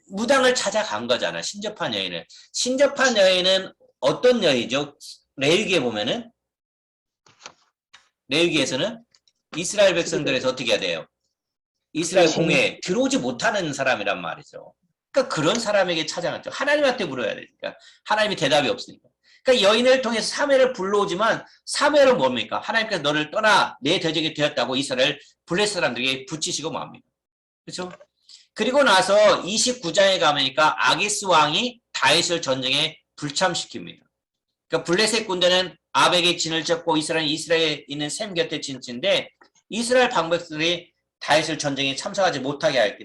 무당을 찾아간 거잖아. 신접한 여인을. 신접한 여인은 어떤 여인이죠? 레위기에 보면은 레위기에서는 이스라엘 백성들에서 어떻게 해야 돼요? 이스라엘 공회에 들어오지 못하는 사람이란 말이죠. 그러니까 그런 사람에게 찾아갔죠. 하나님한테 물어야 되니까. 하나님이 대답이 없으니까. 그러니까 여인을 통해서 사무엘을 불러오지만 사무엘은 뭡니까? 하나님께서 너를 떠나 내 대적이 되었다고 이스라엘 블레셋 사람들에게 붙이시고 맙니다. 그렇죠? 그리고 나서 29장에 가보니까 아기스 왕이 다윗을 전쟁에 불참시킵니다. 그러니까 블레셋 군대는 아벡의 진을 쳤고 이스라엘에 있는 셈 곁에 진치인데 이스라엘 방백들이 다윗을 전쟁에 참석하지 못하게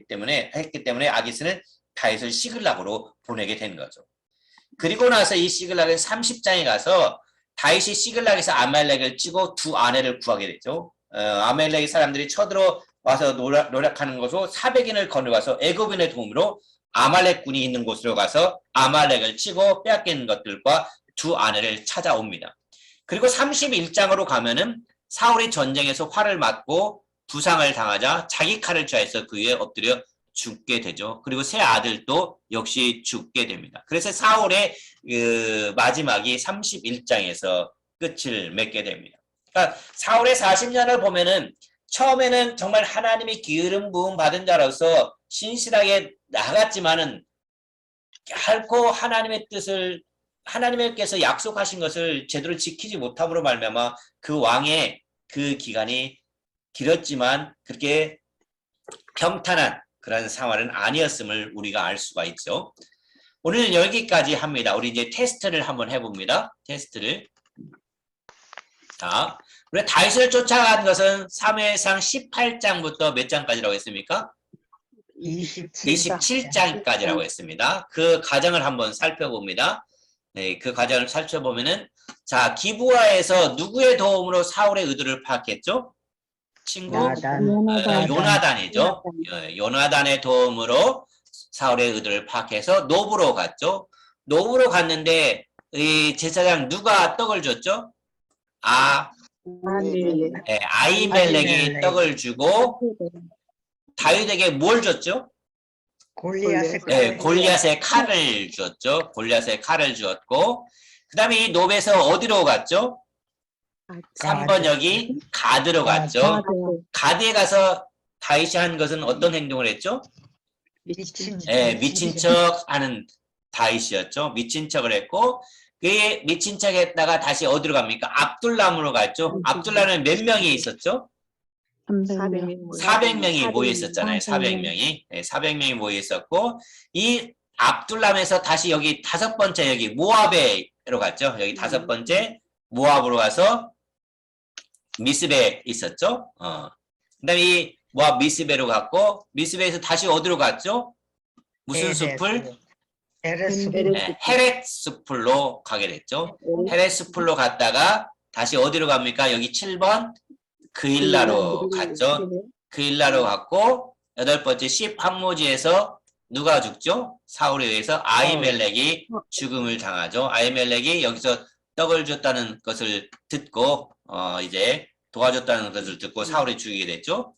했기 때문에 아기스는 다윗을 시글락으로 보내게 된 거죠. 그리고 나서 이 시글락은 30장에 가서 다윗이 시글락에서 아말렉을 치고 두 아내를 구하게 되죠. 아말렉 사람들이 쳐들어 와서 노력하는 곳으로 400인을 건너가서 애굽인의 도움으로 아말렉군이 있는 곳으로 가서 아말렉을 치고 빼앗긴 것들과 두 아내를 찾아옵니다. 그리고 31장으로 가면은 사울이 전쟁에서 활을 맞고 부상을 당하자 자기 칼을 취해서 그 위에 엎드려 죽게 되죠. 그리고 세 아들도 역시 죽게 됩니다. 그래서 사울의 마지막이 31장에서 끝을 맺게 됩니다. 그러니까 사울의 40년을 보면은 처음에는 정말 하나님이 기름 부음 받은 자로서 신실하게 나갔지만은 결코 하나님의 뜻을 하나님께서 약속하신 것을 제대로 지키지 못함으로 말미암아 그 왕의 그 기간이 길었지만 그렇게 평탄한 그런 상황은 아니었음을 우리가 알 수가 있죠. 오늘은 여기까지 합니다. 우리 이제 테스트를 한번 해봅니다. 테스트를. 자, 우리 다윗을 쫓아간 것은 사무엘상 18장부터 몇 장까지라고 했습니까? 27장까지라고 했습니다. 그 과정을 한번 살펴봅니다. 네, 그 과정을 살펴보면은 자, 기브아에서 누구의 도움으로 사울의 의도를 파악했죠? 친구 요나단이죠. 요나단의 도움으로 사울의 의도를 파악해서 노브로 갔죠. 노브로 갔는데 이 제사장 누가 떡을 줬죠? 아히멜렉이 떡을 주고 다윗에게 뭘 줬죠? 골리앗의 칼을 주었죠. 골리앗의 칼을 주었고 그 다음에 이 노브에서 어디로 갔죠? 3번 여기 가드로 갔죠. 가드에 가서 다윗이 한 것은 어떤 행동을 했죠? 미친 척 하는 다윗이었죠. 미친 척을 했고 그 미친 척 했다가 다시 어디로 갑니까? 압둘람으로 갔죠. 압둘람은 몇 명이 있었죠? 400명이 모여 있었잖아요. 400명이. 네, 400명이 모여 있었고 이 압둘람에서 다시 여기 다섯 번째 여기 모압에로 갔죠. 여기 다섯 번째 모압으로 가서 미스베에 있었죠. 그다음에 이 모압 미스베로 갔고 미스베에서 다시 어디로 갔죠? 무슨 숲을? 헤렛 숲으로 가게 됐죠. 헤렛 숲으로 갔다가 다시 어디로 갑니까? 여기 7번 그일라로 갔죠. 그일라로 갔고 여덟 번째 십 항모지에서 누가 죽죠? 사울에 의해서 아히멜렉이 죽음을 당하죠. 아히멜렉이 여기서 떡을 줬다는 것을 듣고 이제 도와줬다는 것을 듣고 사울이 죽이게 됐죠.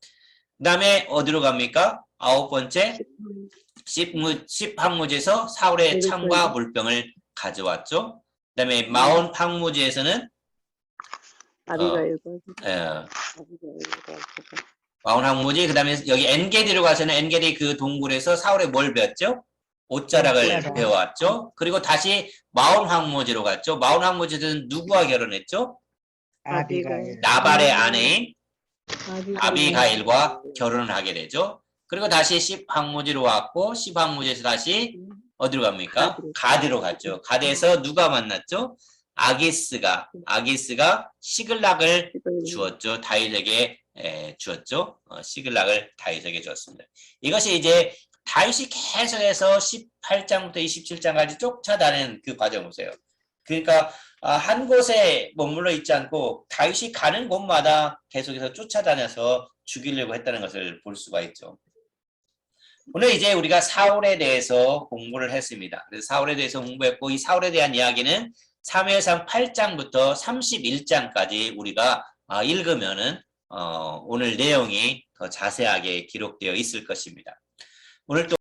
그 다음에 어디로 갑니까? 아홉 번째 십항무지에서 사울의 창과 물병을 가져왔죠. 그 다음에 마온 항무지에서는 마온 항무지, 그 다음에 여기 엔게디로 가서는 엔게디 그 동굴에서 사울에 뭘 배웠죠? 옷자락을 옷자락. 배워왔죠. 그리고 다시 마온 항무지로 갔죠. 마온 항무지는 누구와 결혼했죠? 아비가일. 나발의 아내인 아비가일과 결혼을 하게 되죠. 그리고 다시 10항무지로 왔고 10항무지에서 다시 어디로 갑니까? 가드로 갔죠. 가드에서 누가 만났죠? 아기스가 시글락을 주었죠. 다윗에게 주었죠. 시글락을 다윗에게 주었습니다. 이것이 이제 다윗이 계속해서 18장부터 27장까지 쫓아다니는 그 과정 보세요. 그러니까 한 곳에 머물러 있지 않고 다윗이 가는 곳마다 계속해서 쫓아다녀서 죽이려고 했다는 것을 볼 수가 있죠. 오늘 이제 우리가 사울에 대해서 공부를 했습니다. 그래서 사울에 대해서 공부했고 이 사울에 대한 이야기는 사무엘상 8장부터 31장까지 우리가 읽으면은 오늘 내용이 더 자세하게 기록되어 있을 것입니다. 오늘 또